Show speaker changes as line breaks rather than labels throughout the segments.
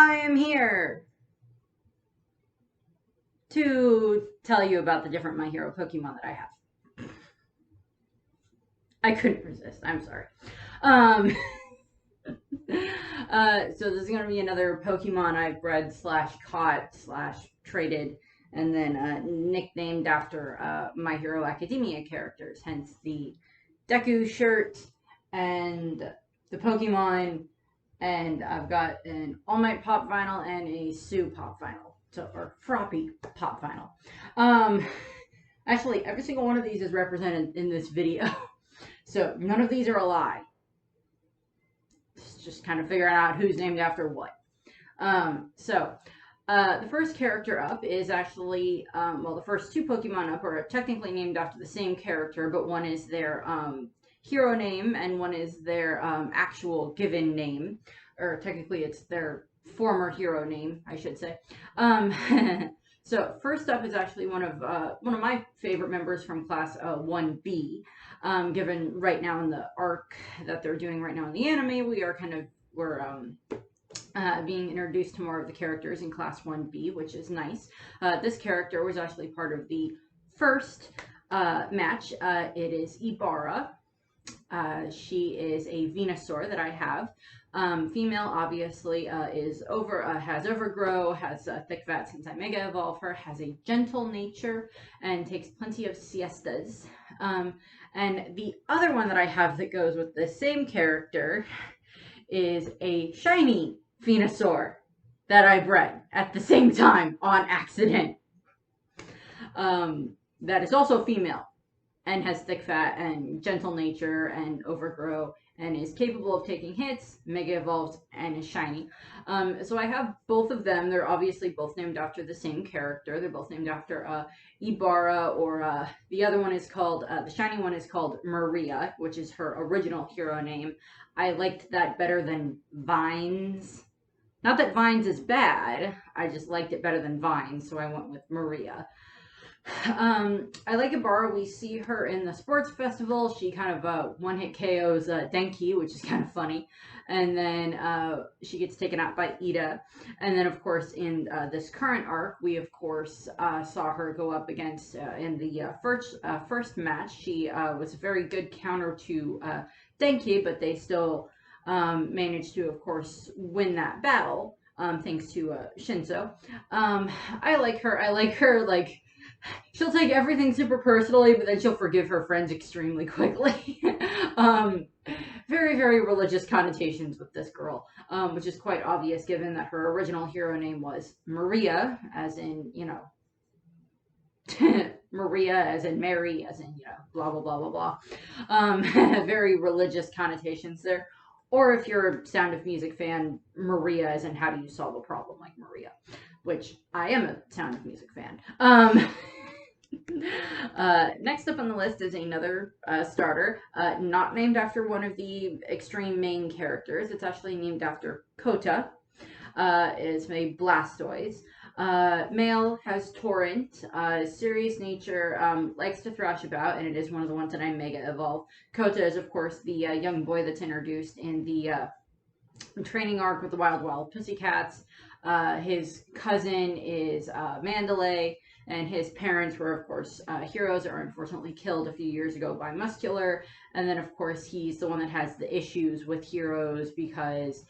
I am here to tell you about the different My Hero Pokemon that I have. I couldn't resist. I'm sorry. So this is going to be another Pokemon I've bred / caught / traded and then nicknamed after My Hero Academia characters. Hence the Deku shirt and the Pokemon. And I've got an All Might pop vinyl and a Sue pop vinyl. So, or Froppy pop vinyl. Actually, every single one of these is represented in this video. So, none of these are a lie. It's just kind of figuring out who's named after what. The first character up is actually, the first two Pokemon up are technically named after the same character, but one is their hero name and one is their actual given name. Or technically it's their former hero name, I should say. So first up is actually one of my favorite members from class 1B. Given right now in the arc that they're doing right now in the anime, we're being introduced to more of the characters in class 1B, which is nice. This character was actually part of the first match. It is Ibara. She is a Venusaur that I have. Female, obviously, has Overgrow, has thick fat since I Mega Evolve her, has a gentle nature, and takes plenty of siestas. And the other one that I have that goes with the same character is a shiny Venusaur that I bred at the same time on accident. That is also female and has thick fat and gentle nature and Overgrow and is capable of taking hits, Mega Evolved, and is shiny. So I have both of them. They're obviously both named after the same character. They're both named after Ibara, or the other one is called, the shiny one is called Maria, which is her original hero name. I liked that better than Vines. Not that Vines is bad, I just liked it better than Vines, so I went with Maria. I like Ibara. We see her in the sports festival. She kind of one-hit KOs Denki, which is kind of funny. And then she gets taken out by Ida. And then, of course, in this current arc, we, of course, saw her go up against, in the first match, she was a very good counter to Denki, but they still managed to, of course, win that battle, thanks to Shinzo. I like her, like, she'll take everything super personally, but then she'll forgive her friends extremely quickly. Very, very religious connotations with this girl, which is quite obvious given that her original hero name was Maria, as in, you know, Maria, as in Mary, as in, you know, blah, blah, blah, blah, blah. Very religious connotations there. Or if you're a Sound of Music fan, Maria as in how do you solve a problem like Maria, which I am a Sound of Music fan. Next up on the list is another starter, not named after one of the extreme main characters. It's actually named after Kota. Is a Blastoise. Male, has Torrent, serious nature, likes to thrash about, and it is one of the ones that I Mega Evolve. Kota is, of course, the young boy that's introduced in the training arc with the Wild Pussycats. His cousin is Mandalay, and his parents were, of course, heroes that were unfortunately killed a few years ago by Muscular. And then, of course, he's the one that has the issues with heroes because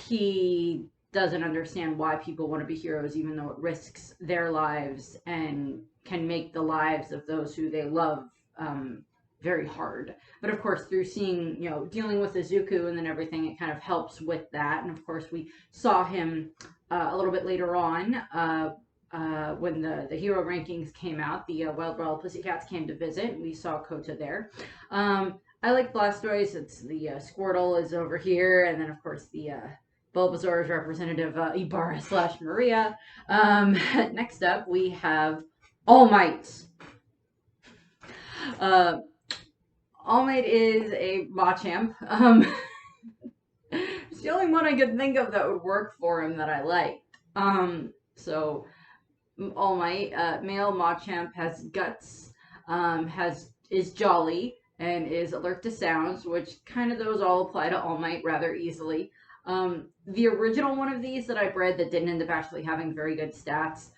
he doesn't understand why people want to be heroes, even though it risks their lives and can make the lives of those who they love very hard. But of course, through seeing, you know, dealing with Izuku and then everything, it kind of helps with that. And of course, we saw him a little bit later on when the hero rankings came out. The Wild Pussycats came to visit, and we saw Kota there. I like Blastoise. It's the Squirtle is over here, and then of course the Bulbasaur is representative Ibara / Maria. Next up, we have All Might. All Might is a Machamp. It's the only one I could think of that would work for him that I liked. So All Might, male Machamp, has guts, is jolly, and is alert to sounds, which kind of those all apply to All Might rather easily. The original one of these that I bred that didn't end up actually having very good stats,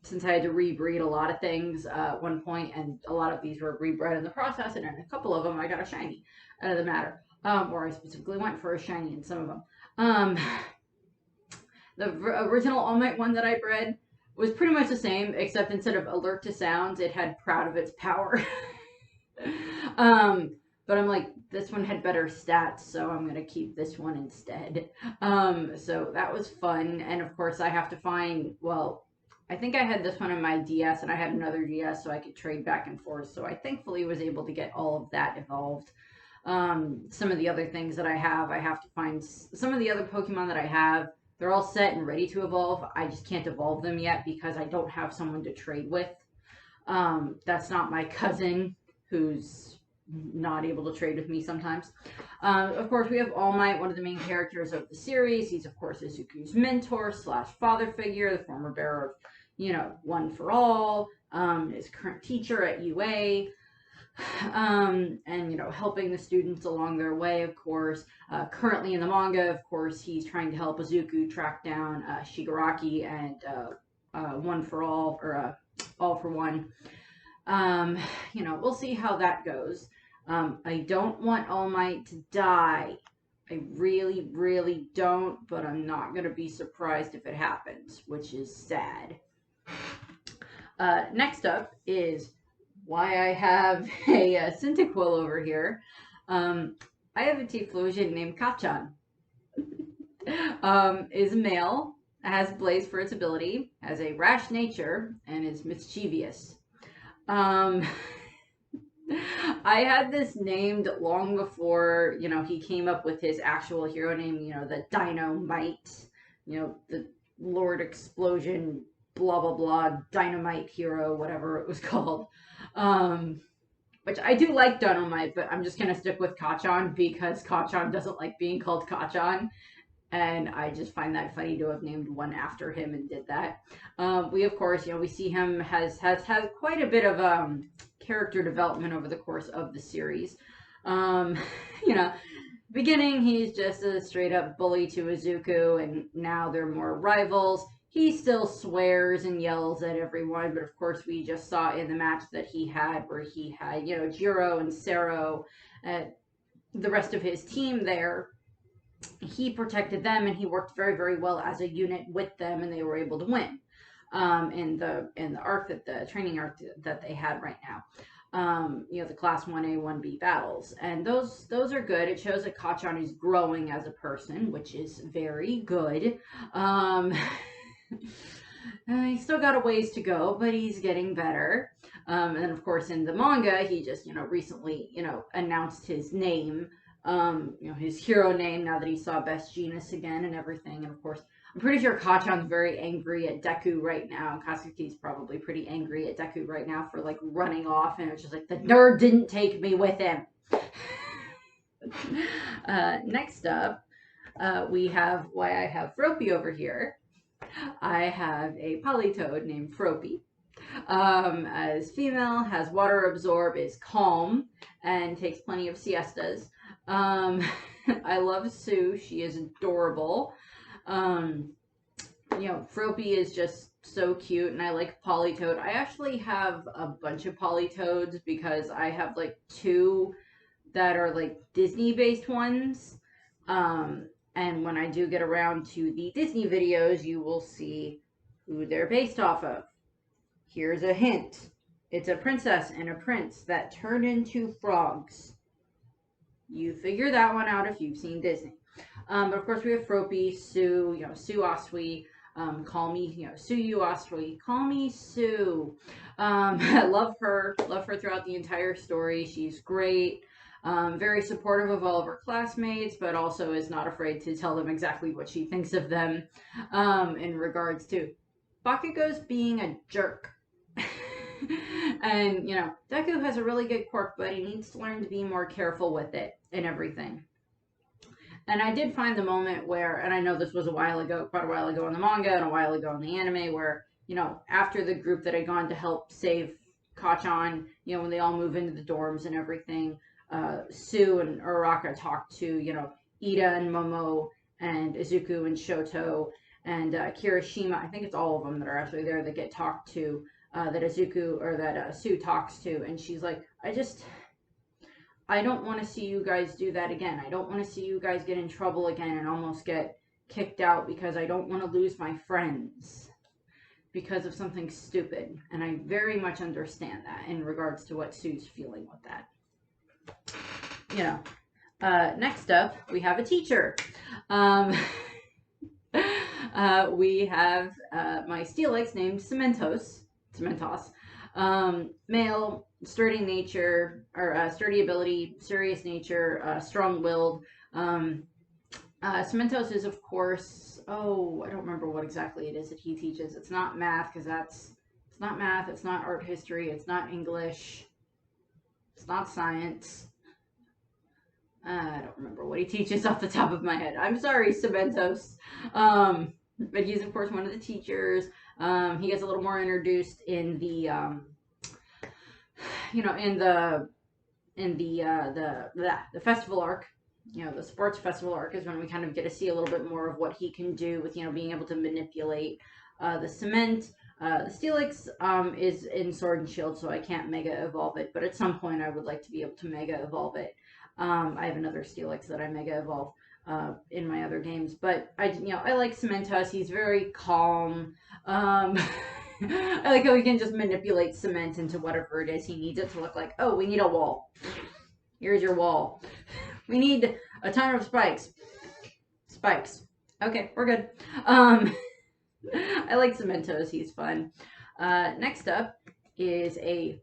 since I had to rebreed a lot of things at one point, and a lot of these were rebred in the process, and in a couple of them I got a shiny out of the matter, or I specifically went for a shiny in some of them. The original All Might one that I bred was pretty much the same, except instead of alert to sounds, it had proud of its power. But I'm like, this one had better stats, so I'm gonna keep this one instead. So that was fun, and of course I have to find, well, I think I had this one in my DS, and I had another DS, so I could trade back and forth, so I thankfully was able to get all of that evolved. Some of the other things that I have to find, some of the other Pokemon that I have, they're all set and ready to evolve. I just can't evolve them yet because I don't have someone to trade with. That's not my cousin, who's not able to trade with me sometimes. Of course, we have All Might, one of the main characters of the series. He's, of course, Izuku's mentor / father figure, the former bearer of, you know, One for All, his current teacher at UA. And, you know, helping the students along their way, of course. Currently in the manga, of course, he's trying to help Izuku track down Shigaraki and One for All, or All for One. You know, we'll see how that goes. I don't want All Might to die. I really, really don't, but I'm not going to be surprised if it happens, which is sad. Next up is why I have a Cyndaquil over here. I have a Typhlosion named Kacchan. Is male, has Blaze for its ability, has a rash nature, and is mischievous. I had this named long before, you know, he came up with his actual hero name, you know, the Dynamite, you know, the Lord Explosion, blah, blah, blah, Dynamite hero, whatever it was called. Which I do like Dynamite, but I'm just going to stick with Kacchan because Kacchan doesn't like being called Kacchan. And I just find that funny to have named one after him and did that. We, of course, you know, we see him has quite a bit of character development over the course of the series. You know, beginning, he's just a straight up bully to Izuku, and now they're more rivals. He still swears and yells at everyone, but of course we just saw in the match that he had, where he had, you know, Jiro and Sero, the rest of his team there. He protected them, and he worked very, very well as a unit with them, and they were able to win in the arc, that the training arc that they had right now. You know, the class 1A, 1B battles, and those are good. It shows that Kacchan is growing as a person, which is very good. He's still got a ways to go, but he's getting better. And of course, in the manga, he just, you know, recently, you know, announced his name, you know, his hero name, now that he saw Best Genus again and everything. And of course, I'm pretty sure Kacchan's very angry at Deku right now. Katsuki's probably pretty angry at Deku right now for, like, running off, and it's just like, the nerd didn't take me with him. Next up, we have why I have Froppy over here. I have a Politoed named Froppy. As female, has water absorb, is calm, and takes plenty of siestas. I love Sue. She is adorable. You know, Froppy is just so cute, and I like Politoed. I actually have a bunch of Politoads because I have like 2 that are like Disney-based ones. And when I do get around to the Disney videos, you will see who they're based off of. Here's a hint. It's a princess and a prince that turn into frogs. You figure that one out if you've seen Disney. But of course we have Froppy, Sue, you know, Sue Oswey, call me, you know, Sue you Oswey, call me Sue. I love her throughout the entire story. She's great. Very supportive of all of her classmates, but also is not afraid to tell them exactly what she thinks of them, in regards to Bakugo's being a jerk. And, you know, Deku has a really good quirk, but he needs to learn to be more careful with it and everything. And I did find the moment where, and I know this was a while ago, quite a while ago in the manga and a while ago in the anime, where, you know, after the group that had gone to help save Kacchan, you know, when they all move into the dorms and everything, Sue and Uraraka talked to, you know, Ida and Momo and Izuku and Shoto and Kirishima. I think it's all of them that are actually there that get talked to, that Izuku or that Sue talks to, and she's like, I don't want to see you guys do that again. I don't want to see you guys get in trouble again and almost get kicked out because I don't want to lose my friends because of something stupid. And I very much understand that in regards to what Sue's feeling with that. You know. Next up, we have a teacher. We have my Steelix named Cementoss. Male, sturdy nature, or sturdy ability, serious nature, strong-willed. Cementoss is, of course, I don't remember what exactly it is that he teaches. It's not math, because it's not math, it's not art history, it's not English, it's not science. I don't remember what he teaches off the top of my head. I'm sorry, Cementoss. But he's, of course, one of the teachers. He gets a little more introduced in the, the festival arc. You know, the sports festival arc is when we kind of get to see a little bit more of what he can do with, being able to manipulate the cement. The Steelix is in Sword and Shield, so I can't Mega Evolve it, but at some point I would like to be able to Mega Evolve it. I have another Steelix that I Mega Evolve in my other games, but I like Cementoss. He's very calm. I like how he can just manipulate cement into whatever it is he needs it to look like. Oh, we need a wall. Here's your wall. We need a ton of spikes. Okay, we're good. I like Cementoss. He's fun. Next up is a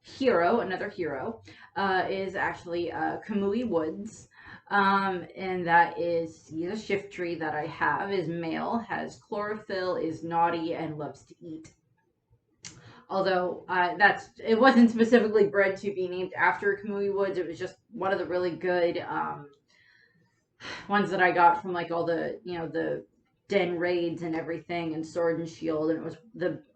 hero. Another hero is actually Kamui Woods. And that is, he's a Shiftry that I have, is male, has Chlorophyll, is naughty, and loves to eat. Although, it wasn't specifically bred to be named after Kamui Woods, it was just one of the really good, ones that I got from, like, all the, the den raids and everything, and Sword and Shield, and it was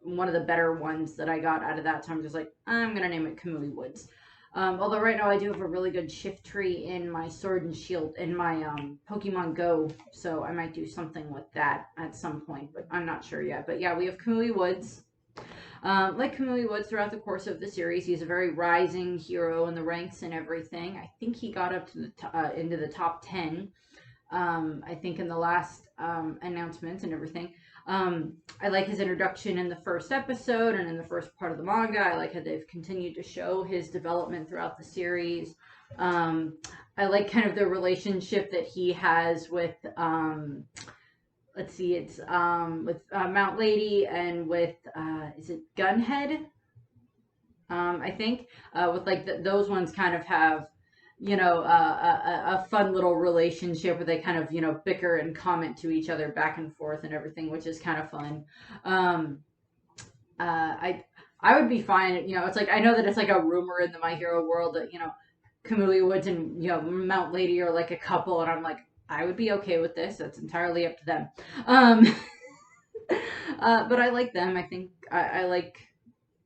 one of the better ones that I got out of that, so I'm just like, I'm gonna name it Kamui Woods. Although right now I do have a really good Shiftry in my Sword and Shield, in my Pokemon Go, so I might do something with that at some point, but I'm not sure yet. But yeah, we have Kamui Woods. Like Kamui Woods throughout the course of the series, he's a very rising hero in the ranks and everything. I think he got up to the into the top 10, I think in the last announcement and everything. I like his introduction in the first episode and in the first part of the manga. I like how they've continued to show his development throughout the series. I like kind of the relationship that he has with, let's see, it's with Mount Lady and with, is it Gunhead? I think, with like those ones kind of have, a fun little relationship where they kind of, bicker and comment to each other back and forth and everything, which is kind of fun. I would be fine, it's like, I know that it's like a rumor in the My Hero world that, Kamui Woods and, Mount Lady are like a couple, and I'm like, I would be okay with this. That's entirely up to them. But I like them. I think I like...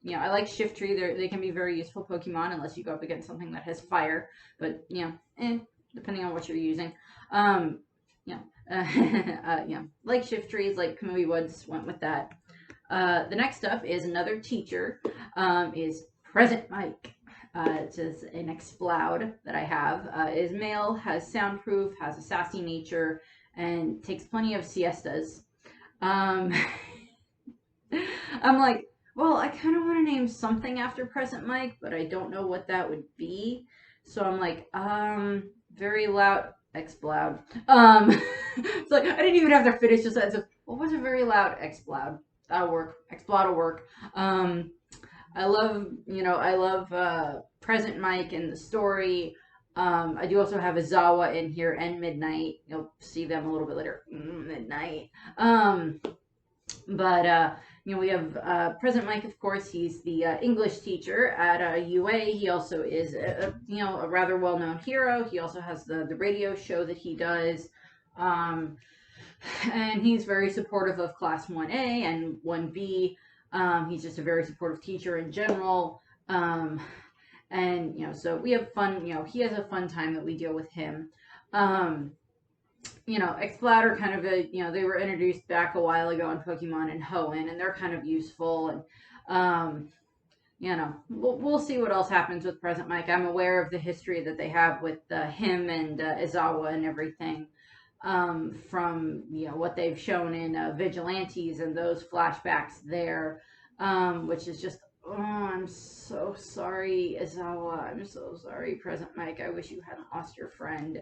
I like Shiftry. They can be very useful Pokemon unless you go up against something that has fire. But, depending on what you're using. Like Shiftries, like Kamui Woods went with that. The next up is another teacher, is Present Mike. It's just an Exploud that I have. Is male, has Soundproof, has a sassy nature, and takes plenty of siestas. I'm like, well, I kind of want to name something after Present Mike, but I don't know what that would be. So I'm like, very loud Exploud. It's like, I didn't even have to finish the sentence of, what was a very loud Exploud? That'll work. Exploud will work. I love Present Mike and the story. I do also have a Zawa in here and Midnight. You'll see them a little bit later. Midnight. We have Present Mike, of course. He's the English teacher at UA. He also is, a rather well-known hero. He also has the radio show that he does. And he's very supportive of Class 1A and 1B. He's just a very supportive teacher in general. So we have fun, he has a fun time that we deal with him. you know, Exploud are kind of a, you know, they were introduced back a while ago in Pokemon and Hoenn, and they're kind of useful. And, you know, we'll see what else happens with Present Mike. I'm aware of the history that they have with him and Izawa and everything, from, you know, what they've shown in Vigilantes and those flashbacks there, which is just, oh, I'm so sorry, Izawa. I'm so sorry, Present Mike. I wish you hadn't lost your friend.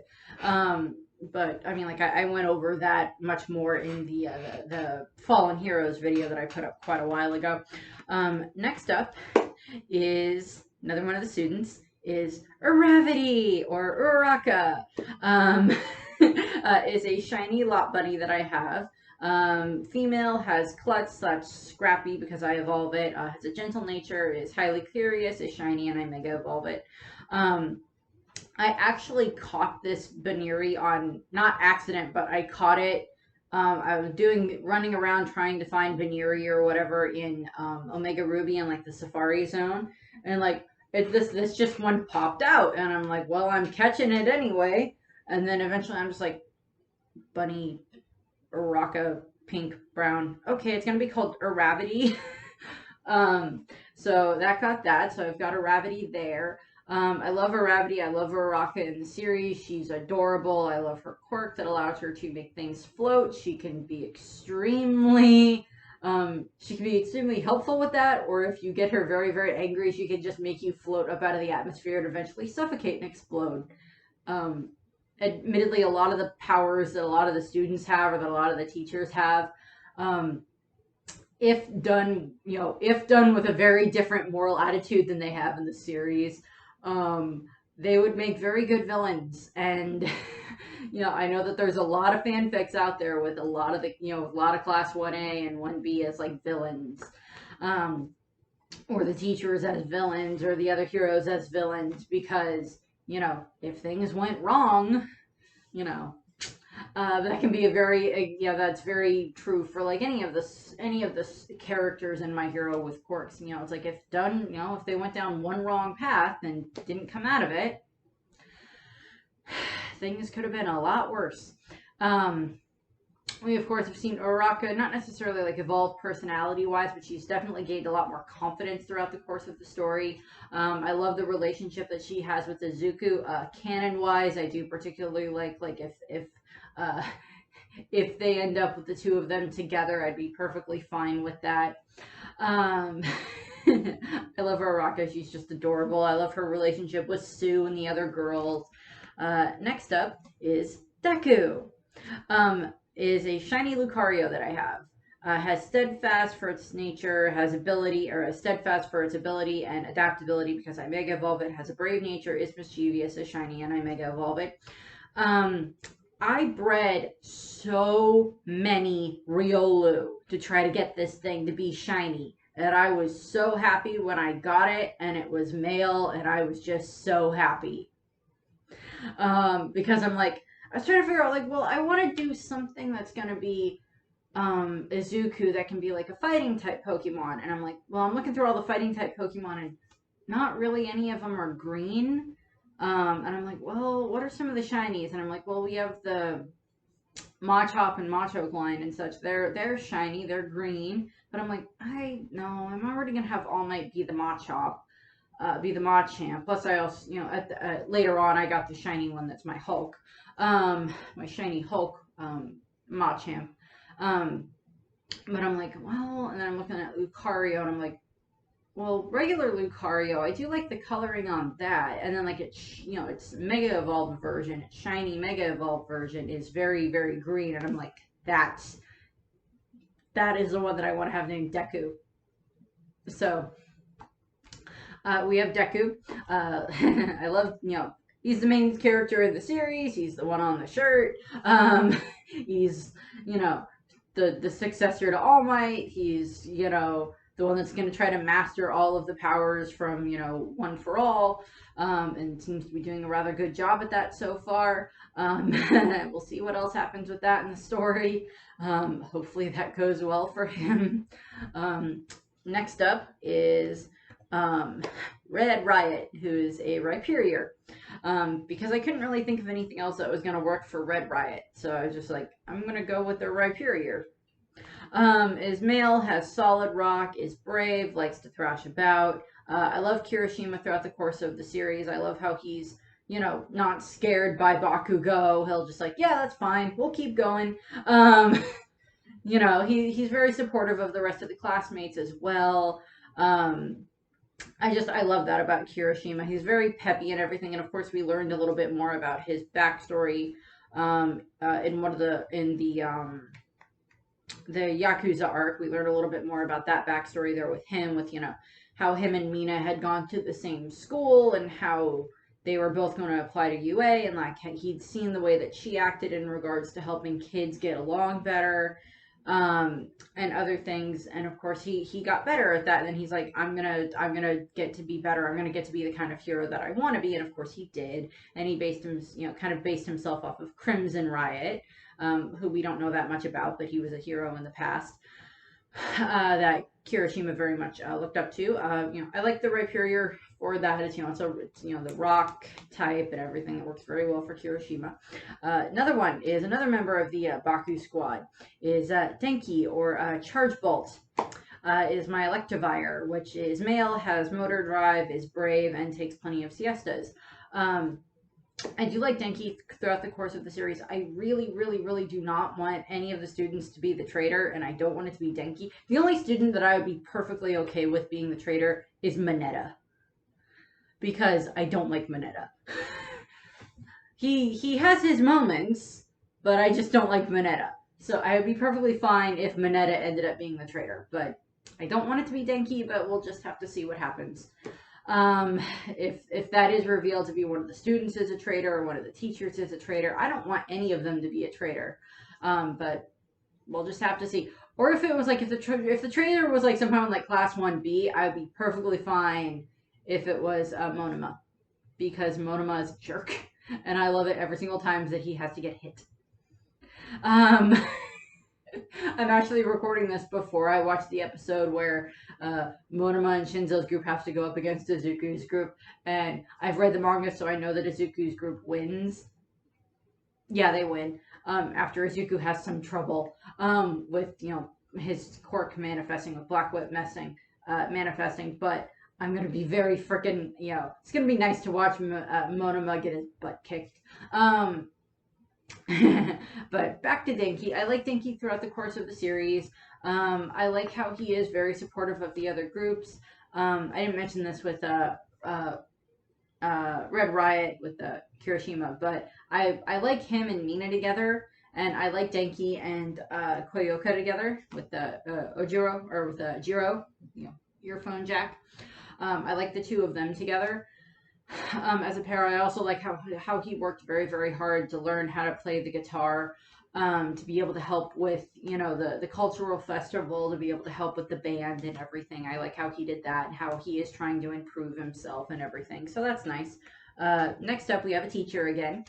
But I mean, like, I went over that much more in the Fallen Heroes video that I put up quite a while ago. Next up is another one of the students is Uravity or Uraraka. Is a shiny Lopunny that I have. Female, has Klutz / Scrappy because I evolve it. Has a gentle nature, is highly curious, is shiny, and I mega evolve it. I actually caught this Baneri on, not accident, but I caught it. I was running around trying to find Baneri or whatever in Omega Ruby in like the Safari Zone, and like this just one popped out, and I'm like, well, I'm catching it anyway. And then eventually I'm just like, bunny, Uraraka, pink, brown. Okay, it's gonna be called Uravity. So that got that. So I've got Uravity there. I love Uravity. I love Uraraka in the series. She's adorable. I love her quirk that allows her to make things float. She can be extremely helpful with that, or if you get her very, very angry, she can just make you float up out of the atmosphere and eventually suffocate and explode. Admittedly, a lot of the powers that a lot of the students have, or that a lot of the teachers have, if done with a very different moral attitude than they have in the series, they would make very good villains. And you know, I know that there's a lot of fanfics out there with a lot of class 1A and 1B as like villains, or the teachers as villains, or the other heroes as villains, because, you know, if things went wrong, you know, that can be a very, that's very true for like any of the characters in My Hero with quirks. You know, it's like, if they went down one wrong path and didn't come out of it, things could have been a lot worse. We, of course, have seen Uraraka not necessarily like evolve personality-wise, but she's definitely gained a lot more confidence throughout the course of the story. I love the relationship that she has with Izuku. Canon-wise, I do particularly like if they end up with the two of them together, I'd be perfectly fine with that. I love Uraraka. She's just adorable. I love her relationship with Sue and the other girls. Next up is Deku. Is a shiny Lucario that I have. Has steadfast for its nature, has steadfast for its ability and adaptability because I mega evolve it, has a brave nature, is mischievous, is shiny, and I mega evolve it. I bred so many Riolu to try to get this thing to be shiny that I was so happy when I got it and it was male, and I was just so happy. Because I'm like, I was trying to figure out, like, well, I want to do something that's going to be Izuku that can be like a fighting type Pokemon. And I'm like, well, I'm looking through all the fighting type Pokemon and not really any of them are green. And I'm like, well, what are some of the shinies? And I'm like, well, we have the Machop and Machoke line and such. They're shiny, they're green. But I'm like, I'm already going to have All Might be the Machop. Be the Machamp. Plus, I also, later on, I got the shiny one that's my Hulk. My shiny Hulk Machamp. But I'm like, well, and then I'm looking at Lucario, and I'm like, well, regular Lucario, I do like the coloring on that. And then, like, its Mega Evolved version, its shiny Mega Evolved version is very, very green. And I'm like, that is the one that I want to have named Deku. So, we have Deku. I love, he's the main character in the series. He's the one on the shirt. He's, the successor to All Might. He's, the one that's going to try to master all of the powers from, One for All. And seems to be doing a rather good job at that so far. We'll see what else happens with that in the story. Hopefully that goes well for him. Next up is Red Riot, who's a Rhyperior. Because I couldn't really think of anything else that was going to work for Red Riot. So I was just like, I'm going to go with the Rhyperior. Is male, has solid rock, is brave, likes to thrash about. I love Kirishima throughout the course of the series. I love how he's, you know, not scared by Bakugo. He'll just like, yeah, that's fine. We'll keep going. You know, he's very supportive of the rest of the classmates as well. I love that about Kirishima. He's very peppy and everything. And of course, we learned a little bit more about his backstory in the Yakuza arc. We learned a little bit more about that backstory there with him, with, you know, how him and Mina had gone to the same school and how they were both going to apply to UA, and like he'd seen the way that she acted in regards to helping kids get along better, and other things. And of course he got better at that, and then he's like, I'm gonna get to be better. I'm gonna get to be the kind of hero that I want to be. And of course he did, and he based him, you know, kind of based himself off of Crimson Riot, who we don't know that much about, but he was a hero in the past that Kirishima very much looked up to. You know, I like the Rhyperior for that. It's, you know, it's you know, the rock type and everything that works very well for Kirishima. Another one is another member of the Baku squad is Denki, or Chargebolt. Is my Electivire, which is male, has motor drive, is brave, and takes plenty of siestas. I do like Denki throughout the course of the series. I really, really, really do not want any of the students to be the traitor, and I don't want it to be Denki. The only student that I would be perfectly okay with being the traitor is Mineta, because I don't like Mineta. He has his moments, but I just don't like Mineta. So I would be perfectly fine if Mineta ended up being the traitor, but I don't want it to be Denki, but we'll just have to see what happens. If that is revealed to be one of the students is a traitor or one of the teachers is a traitor, I don't want any of them to be a traitor. But we'll just have to see. Or if it was like, if the traitor was like somehow in like class 1B, I would be perfectly fine if it was Monoma, because Monoma is a jerk, and I love it every single time that he has to get hit. I'm actually recording this before I watch the episode where Monoma and Shinzo's group have to go up against Izuku's group, and I've read the manga, so I know that Izuku's group wins. Yeah, they win. After Izuku has some trouble with, you know, his quirk manifesting, with Black Whip manifesting, but I'm going to be very freaking, you know, it's going to be nice to watch Monoma get his butt kicked. But back to Denki. I like Denki throughout the course of the series. I like how he is very supportive of the other groups. I didn't mention this with Red Riot with Kirishima, but I like him and Mina together, and I like Denki and Koyoka together with Ojiro, or with Jiro, you know, earphone jack. I like the two of them together. As a pair. I also like how he worked very, very hard to learn how to play the guitar, to be able to help with, you know, the cultural festival, to be able to help with the band and everything. I like how he did that and how he is trying to improve himself and everything. So that's nice. Next up, we have a teacher again.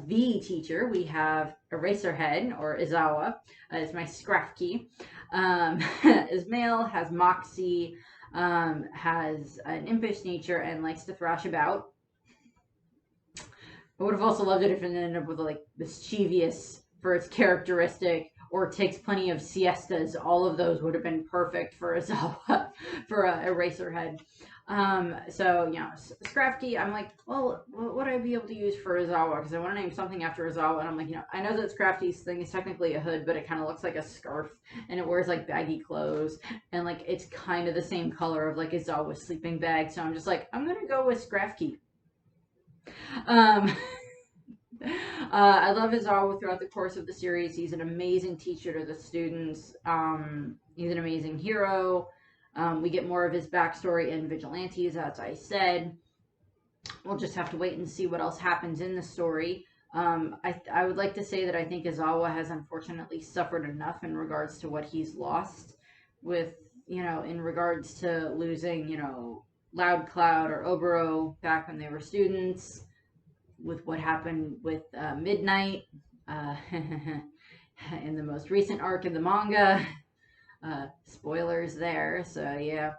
The teacher, we have Eraserhead, or Izawa. It's my Scrappy. Is male, has moxie, has an impish nature, and likes to thrash about. I would have also loved it if it ended up with like mischievous for its characteristic, or takes plenty of siestas. All of those would have been perfect for Izawa, for Eraserhead. So, you know, Scrappy, I'm like, well, what would I be able to use for Izawa? Because I want to name something after Izawa, and I'm like, you know, I know that Scrappy's thing is technically a hood, but it kind of looks like a scarf, and it wears like baggy clothes, and like it's kind of the same color of like Izawa's sleeping bag. So I'm just like, I'm gonna go with Scrappy. I love Izawa throughout the course of the series. He's an amazing teacher to the students. He's an amazing hero. We get more of his backstory in Vigilantes, as I said. We'll just have to wait and see what else happens in the story. I would like to say that I think Izawa has unfortunately suffered enough in regards to what he's lost with, you know, in regards to losing, you know, Loud Cloud or Obero back when they were students, with what happened with Midnight in the most recent arc in the manga. Spoilers there, so yeah.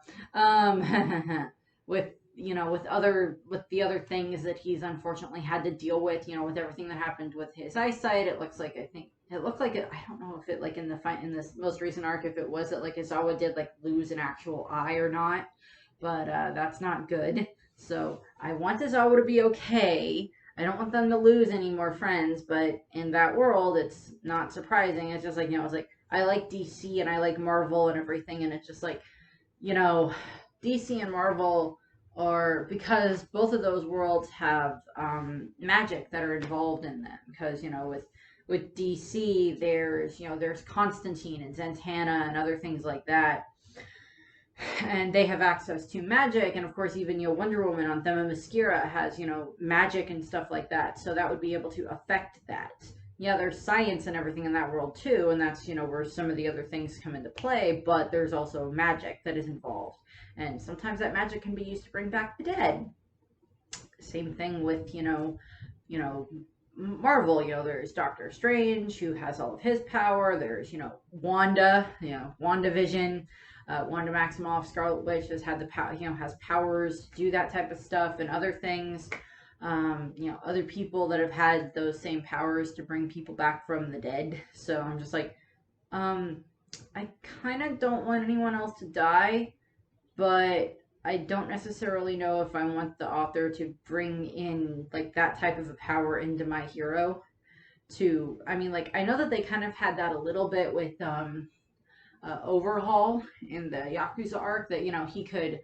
With with the other things that he's unfortunately had to deal with, with everything that happened with his eyesight. It looks like, I don't know if it, like, in this most recent arc, if it was that, like, Izawa did, like, lose an actual eye or not, but that's not good. So I want Izawa to be okay. I don't want them to lose any more friends, but in that world, it's not surprising. It's just like, it's like, I like DC and I like Marvel and everything, and it's just like, DC and Marvel are, because both of those worlds have magic that are involved in them. Because, with DC, there's Constantine and Zatanna and other things like that. And they have access to magic, and of course even Wonder Woman on Themyscira has magic and stuff like that, so that would be able to affect that. Yeah, there's science and everything in that world too, and that's where some of the other things come into play, but there's also magic that is involved, and sometimes that magic can be used to bring back the dead. Same thing with Marvel. There's Doctor Strange, who has all of his power. There's Wanda, WandaVision. Wanda Maximoff, Scarlet Witch, has had the has powers to do that type of stuff, and other things. Other people that have had those same powers to bring people back from the dead. So I'm just like, I kind of don't want anyone else to die, but I don't necessarily know if I want the author to bring in, like, that type of a power into my hero. I know that they kind of had that a little bit with Overhaul in the Yakuza arc, that he could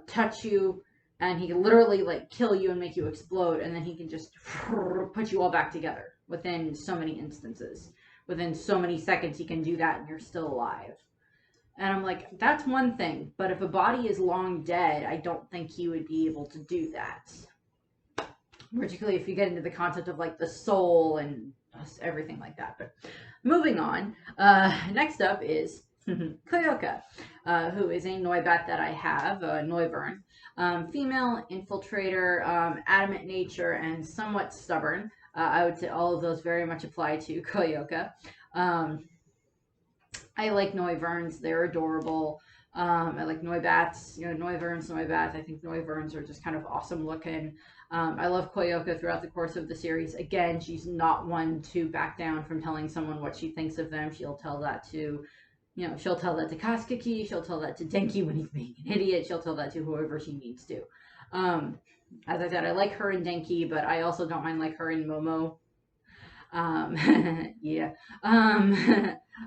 touch you and he could literally, like, kill you and make you explode, and then he can just put you all back together within so many instances. Within so many seconds he can do that and you're still alive. And I'm like, that's one thing, but if a body is long dead, I don't think he would be able to do that. Particularly if you get into the concept of, like, the soul and everything like that. But moving on, next up is Koyoka, who is a Noibat that I have, Noivern. Female, infiltrator, adamant nature, and somewhat stubborn. I would say all of those very much apply to Koyoka. I like Noiverns. They're adorable. I like Noibats, Noivern, Noibats. I think Noiverns are just kind of awesome looking. I love Koyoka throughout the course of the series. Again, she's not one to back down from telling someone what she thinks of them. She'll tell that to, she'll tell that to Kasuke, she'll tell that to Denki when he's being an idiot, she'll tell that to whoever she needs to. As I said, I like her and Denki, but I also don't mind like her and Momo. Yeah.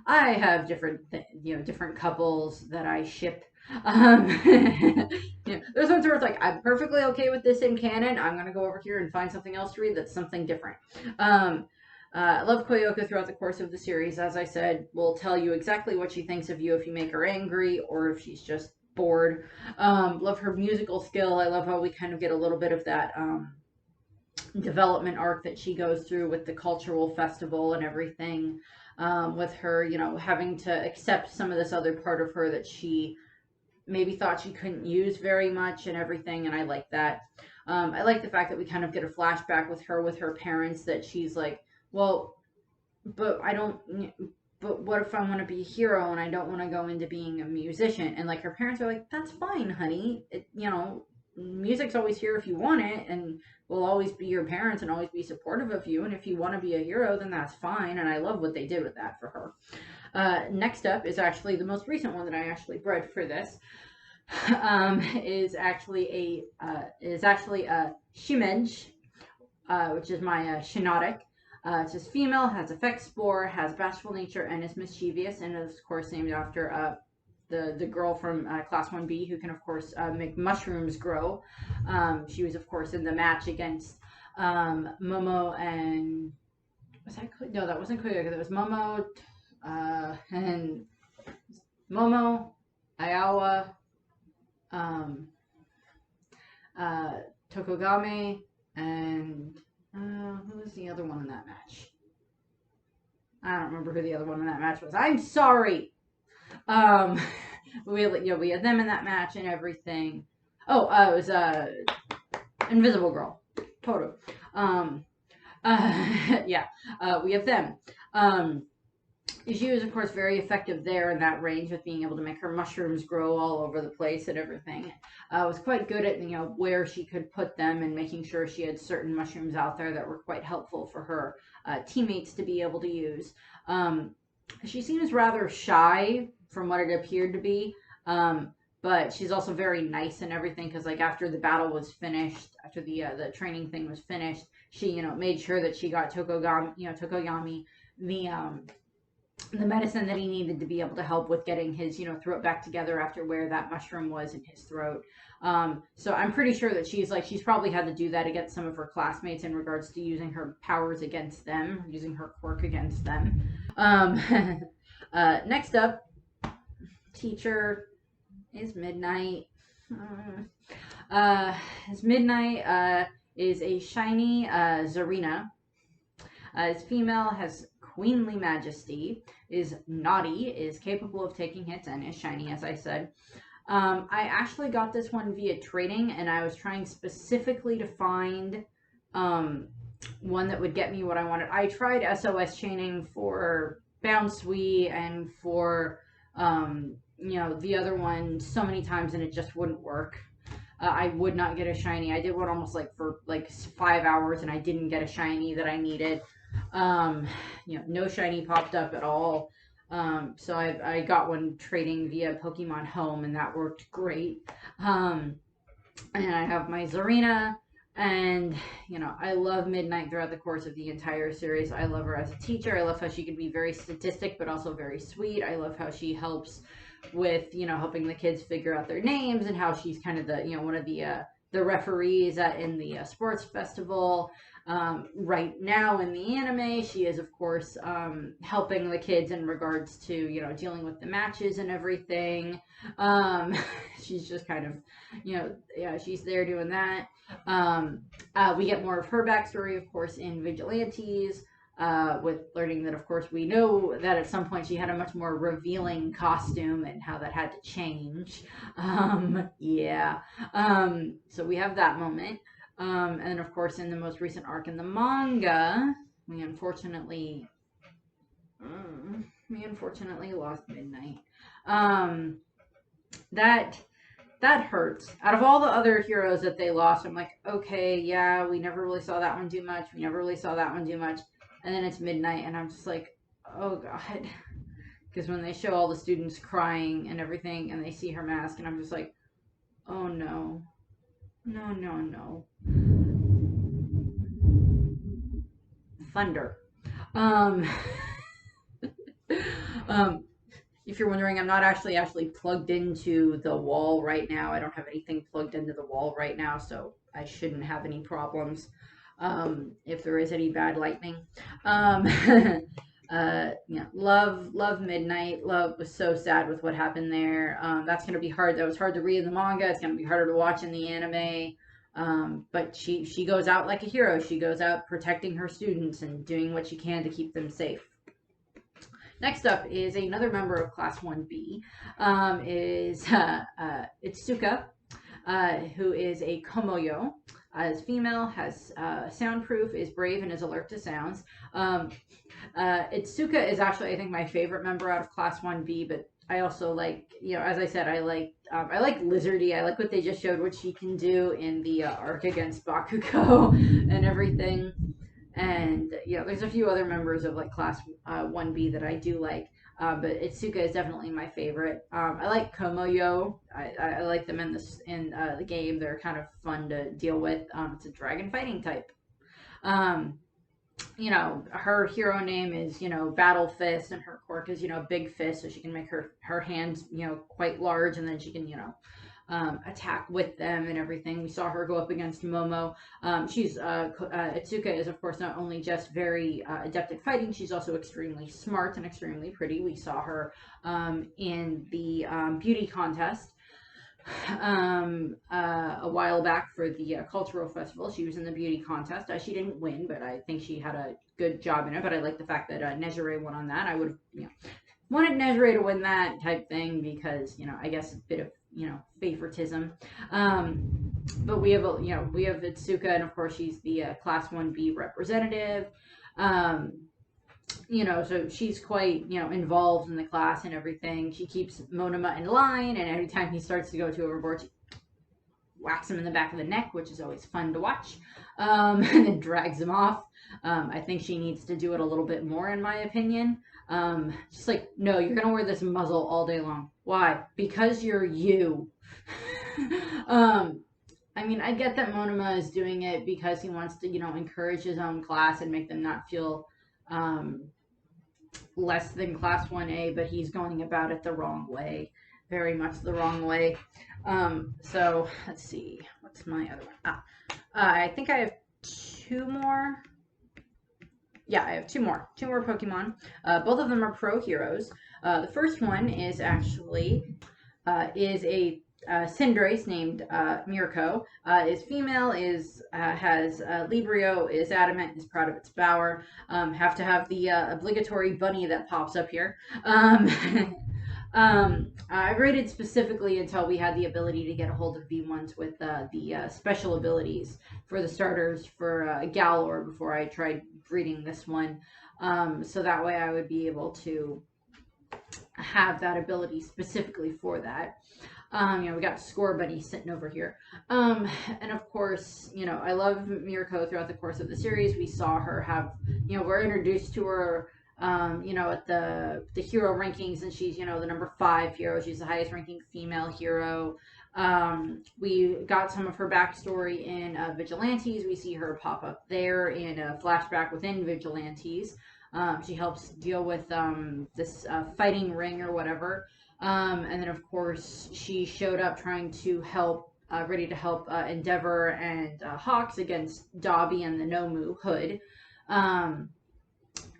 I have different couples that I ship. There's ones where it's like, I'm perfectly okay with this in canon. I'm gonna go over here and find something else to read that's something different. I love Koyoka throughout the course of the series. As I said, will tell you exactly what she thinks of you if you make her angry or if she's just bored. Love her musical skill. I love how we kind of get a little bit of that development arc that she goes through with the cultural festival and everything. With her, having to accept some of this other part of her that she maybe thought she couldn't use very much and everything, and I like that. I like the fact that we kind of get a flashback with her parents, that she's like, well, but what if I want to be a hero and I don't want to go into being a musician? And like her parents are like, that's fine, honey. Music's always here if you want it, and we'll always be your parents and always be supportive of you, and if you want to be a hero, then that's fine. And I love what they did with that for her. Next up is actually the most recent one that I actually bred for this. Is actually a Shimej, which is my Shinotic. It's just female, has Effect Spore, has Bashful Nature, and is mischievous, and is of course named after the girl from Class 1B who can, of course, make mushrooms grow. She was, of course, in the match against Momo and... No, that wasn't Koyoka. That was Momo, and Momo, Ayawa, Tokogame, and who was the other one in that match? I don't remember who the other one in that match was. I'm sorry! We had them in that match and everything. Oh, it was Invisible Girl, Toto. Yeah, we have them. she was, of course, very effective there in that range with being able to make her mushrooms grow all over the place and everything. Was quite good at, where she could put them and making sure she had certain mushrooms out there that were quite helpful for her teammates to be able to use. She seems rather shy from what it appeared to be, but she's also very nice and everything because, like, after the battle was finished, after the training thing was finished, she, made sure that she got Tokoyami the medicine that he needed to be able to help with getting his, throat back together after where that mushroom was in his throat. So I'm pretty sure that she's probably had to do that against some of her classmates in regards to using her powers against them, using her quirk against them. Next up, teacher is Midnight. Midnight is a shiny Zarina. Is female, has queenly majesty, is naughty, is capable of taking hits, and is shiny, as I said. I actually got this one via trading, and I was trying specifically to find one that would get me what I wanted. I tried SOS chaining for Bouncewee and for the other one so many times, and it just wouldn't work. I would not get a shiny. I did one almost for 5 hours, and I didn't get a shiny that I needed. No shiny popped up at all. So I got one trading via Pokemon Home, and that worked great. And I have my Zarina, and I love Midnight throughout the course of the entire series. I love her as a teacher. I love how she can be very statistic but also very sweet. I love how she helps with helping the kids figure out their names, and how she's kind of the one of the referees in the sports festival. Right now in the anime, she is, of course, helping the kids in regards to, dealing with the matches and everything. She's just kind of, she's there doing that. We get more of her backstory, of course, in Vigilantes, with learning that, of course, we know that at some point she had a much more revealing costume and how that had to change. So we have that moment. And of course, in the most recent arc in the manga, we unfortunately lost Midnight. That hurts. Out of all the other heroes that they lost, I'm like, okay, yeah, we never really saw that one do much. We never really saw that one do much. And then it's Midnight, and I'm just like, oh god. Because when they show all the students crying and everything, and they see her mask, and I'm just like, oh no. No. Thunder. If you're wondering, I'm not actually plugged into the wall right now. I don't have anything plugged into the wall right now, so I shouldn't have any problems if there is any bad lightning. Love Midnight. Love was so sad with what happened there. That's gonna be hard. That was hard to read in the manga. It's gonna be harder to watch in the anime. But she goes out like a hero. She goes out protecting her students and doing what she can to keep them safe. Next up is another member of Class 1B, is Itsuka, who is a Komoyo. Is female, has soundproof, is brave, and is alert to sounds. Itsuka is actually, I think, my favorite member out of Class 1B, but I also like, as I said, I like Lizardy. I like what they just showed, what she can do in the arc against Bakugo and everything. And, there's a few other members of, Class 1B that I do like. But Itsuka is definitely my favorite. I like Komoyo. I like them in the game. They're kind of fun to deal with. It's a dragon fighting type. Her hero name is, Battle Fist, and her quirk is, Big Fist, so she can make her hands, quite large, and then she can, attack with them and everything. We saw her go up against Momo. Itsuka is, of course, not only just very adept at fighting, she's also extremely smart and extremely pretty. We saw her in the beauty contest a while back for the cultural festival. She was in the beauty contest. She didn't win, but I think she had a good job in it. But I like the fact that Nezure won on that. I would have, wanted Nezure to win that type thing because, I guess a bit of, favoritism. But we have Itsuka, and of course she's the Class 1B representative. you know, so she's quite, you know, involved in the class and everything. She keeps Monoma in line, and every time he starts to go too overboard, she whacks him in the back of the neck, which is always fun to watch, and then drags him off. I think she needs to do it a little bit more, in my opinion. Just like, no, you're gonna wear this muzzle all day long. Why? Because you're you. I mean, I get that Monoma is doing it because he wants to, you know, encourage his own class and make them not feel less than Class 1A, but he's going about it the wrong way. Very much the wrong way. So, let's see. What's my other one? I think I have two more. Yeah, I have two more. Two more Pokemon. Both of them are pro heroes. The first one is actually is a Cinderace named Mirko. Is female, has Librio, is adamant, is proud of its power. Have to have the obligatory bunny that pops up here. I rated specifically until we had the ability to get a hold of V1s with the special abilities for the starters for Galor before I tried breeding this one. So that way I would be able to have that ability specifically for that. You know, we got Score Bunny sitting over here. And of course, you know, I love Mirko throughout the course of the series. We saw her have, you know, we're introduced to her, you know, at the hero rankings, and she's, you know, the number 5 hero. She's the highest ranking female hero. We got some of her backstory in Vigilantes. We see her pop up there in a flashback within Vigilantes. She helps deal with this fighting ring or whatever. And then, of course, she showed up trying to help, ready to help Endeavor and Hawks against Dobby and the Nomu Hood.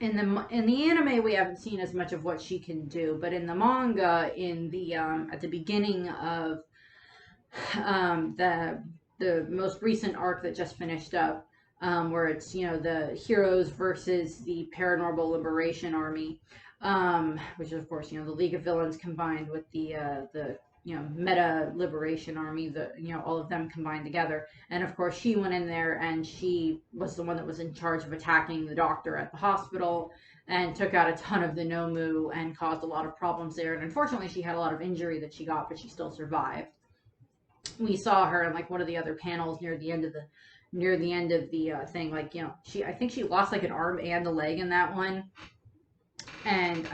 In the anime, we haven't seen as much of what she can do, but in the manga, in the at the beginning of the most recent arc that just finished up, where it's, you know, the heroes versus the Paranormal Liberation Army, which is, of course, you know, the League of Villains combined with the you know, Meta Liberation Army, you know, all of them combined together. And of course, she went in there and she was the one that was in charge of attacking the doctor at the hospital and took out a ton of the Nomu and caused a lot of problems there. And unfortunately, she had a lot of injury that she got, but she still survived. We saw her in like one of the other panels near the end of the thing. Like, you know, I think she lost like an arm and a leg in that one. And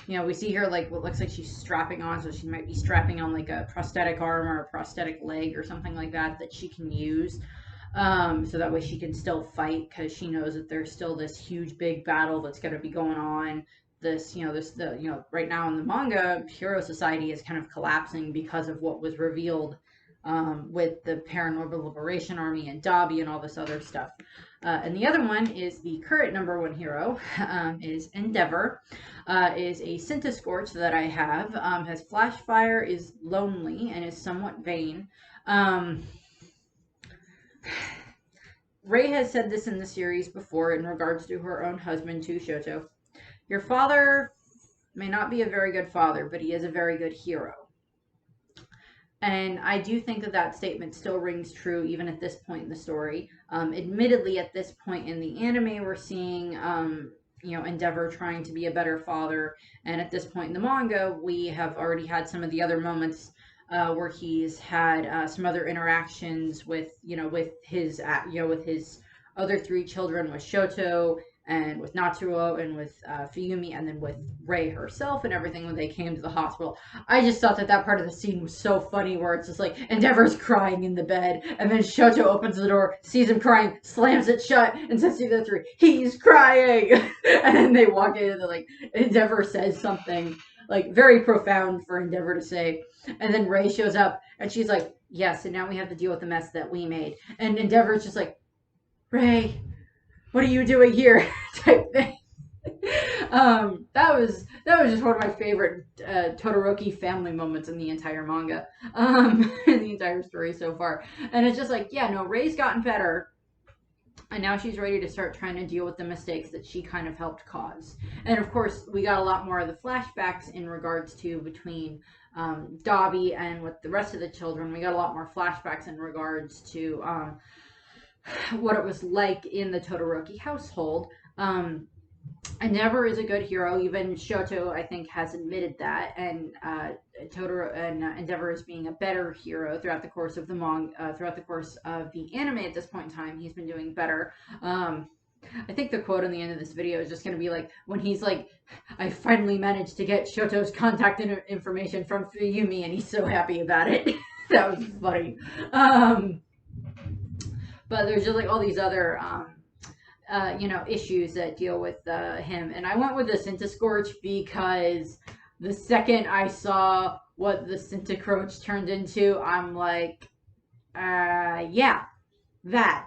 you know, we see her like what looks like she's strapping on, so she might be strapping on like a prosthetic arm or a prosthetic leg or something like that she can use, so that way she can still fight, because she knows that there's still this huge big battle that's going to be going on. You know, right now in the manga, Hero Society is kind of collapsing because of what was revealed with the Paranormal Liberation Army and Dobby and all this other stuff. And the other one is the current number 1 hero, is Endeavor, is a Centiskorch that I have, has Flash Fire, is lonely, and is somewhat vain. Ray has said this in the series before in regards to her own husband, too, Shoto. Your father may not be a very good father, but he is a very good hero. And I do think that statement still rings true even at this point in the story. Admittedly, at this point in the anime, we're seeing, you know, Endeavor trying to be a better father. And at this point in the manga, we have already had some of the other moments where he's had some other interactions with, you know, with his other 3 children, with Shoto and with Natsuo and with Fuyumi, and then with Rei herself and everything when they came to the hospital. I just thought that part of the scene was so funny, where it's just like Endeavor's crying in the bed, and then Shoto opens the door, sees him crying, slams it shut, and says to the 3, "He's crying!" And then they walk in and they're like, Endeavor says something like very profound for Endeavor to say, and then Rei shows up and she's like, "Yes, and now we have to deal with the mess that we made." And Endeavor's just like, "Rei, what are you doing here?" type thing. That was just one of my favorite Todoroki family moments in the entire manga, in the entire story so far. And it's just like, yeah, no, Rei's gotten better, and now she's ready to start trying to deal with the mistakes that she kind of helped cause. And of course, we got a lot more of the flashbacks in regards to between Dobby and with the rest of the children. We got a lot more flashbacks in regards to what it was like in the Todoroki household. Endeavor is a good hero. Even Shoto, I think, has admitted that, and Endeavor is being a better hero throughout the course of the anime. At this point in time, he's been doing better. I think the quote on the end of this video is just going to be like, when he's like, I finally managed to get Shoto's contact information from Fuyumi, and he's so happy about it. That was funny. But there's just like all these other, issues that deal with him. And I went with the Centiskorch because the second I saw what the Centicroach turned into, I'm like, yeah, that.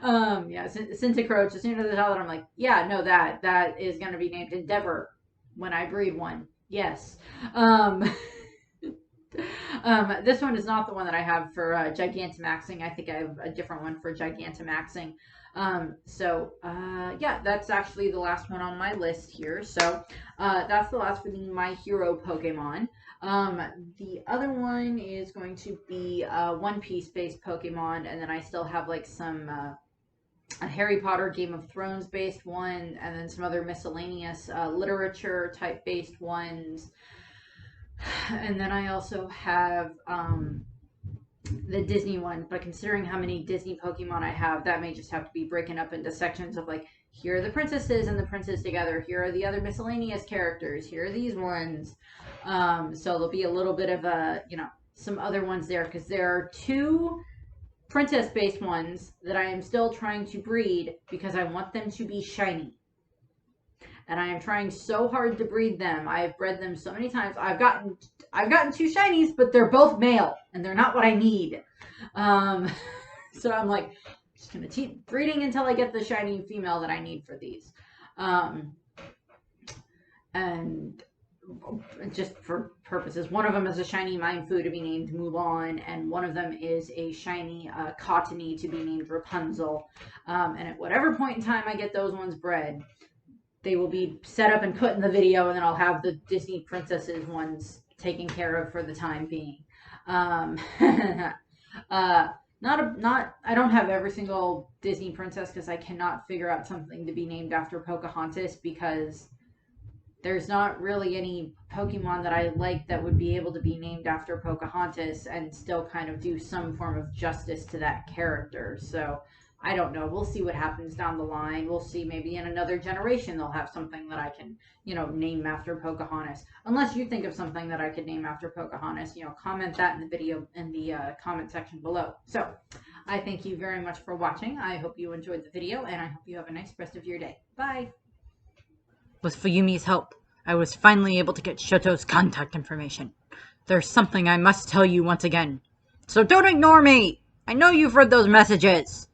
Centicroach, as soon as I saw that, I'm like, yeah, no, that is going to be named Endeavor when I breed one. Yes. This one is not the one that I have for Gigantamaxing. I think I have a different one for Gigantamaxing. Yeah, that's actually the last one on my list here. So that's the last for the My Hero Pokemon. The other one is going to be One Piece based Pokemon, and then I still have like some a Harry Potter, Game of Thrones based one, and then some other miscellaneous literature type based ones. And then I also have the Disney one, but considering how many Disney Pokemon I have, that may just have to be broken up into sections of like, here are the princesses and the princes together, here are the other miscellaneous characters, here are these ones. So there'll be a little bit of some other ones there, because there are 2 princess-based ones that I am still trying to breed because I want them to be shiny. And I am trying so hard to breed them. I've bred them so many times. I've gotten 2 shinies, but they're both male, and they're not what I need. So I'm like, just gonna keep breeding until I get the shiny female that I need for these. And just for purposes, one of them is a shiny Mindfu to be named Mulan, and one of them is a shiny Cottony to be named Rapunzel. And at whatever point in time I get those ones bred, they will be set up and put in the video, and then I'll have the Disney princesses ones taken care of for the time being. I don't have every single Disney princess because I cannot figure out something to be named after Pocahontas, because there's not really any Pokemon that I like that would be able to be named after Pocahontas and still kind of do some form of justice to that character. So I don't know. We'll see what happens down the line. We'll see, maybe in another generation they'll have something that I can, name after Pocahontas. Unless you think of something that I could name after Pocahontas, comment that in the video, in the comment section below. So I thank you very much for watching. I hope you enjoyed the video, and I hope you have a nice rest of your day. Bye!
With Fuyumi's help, I was finally able to get Shoto's contact information. There's something I must tell you once again. So don't ignore me! I know you've read those messages!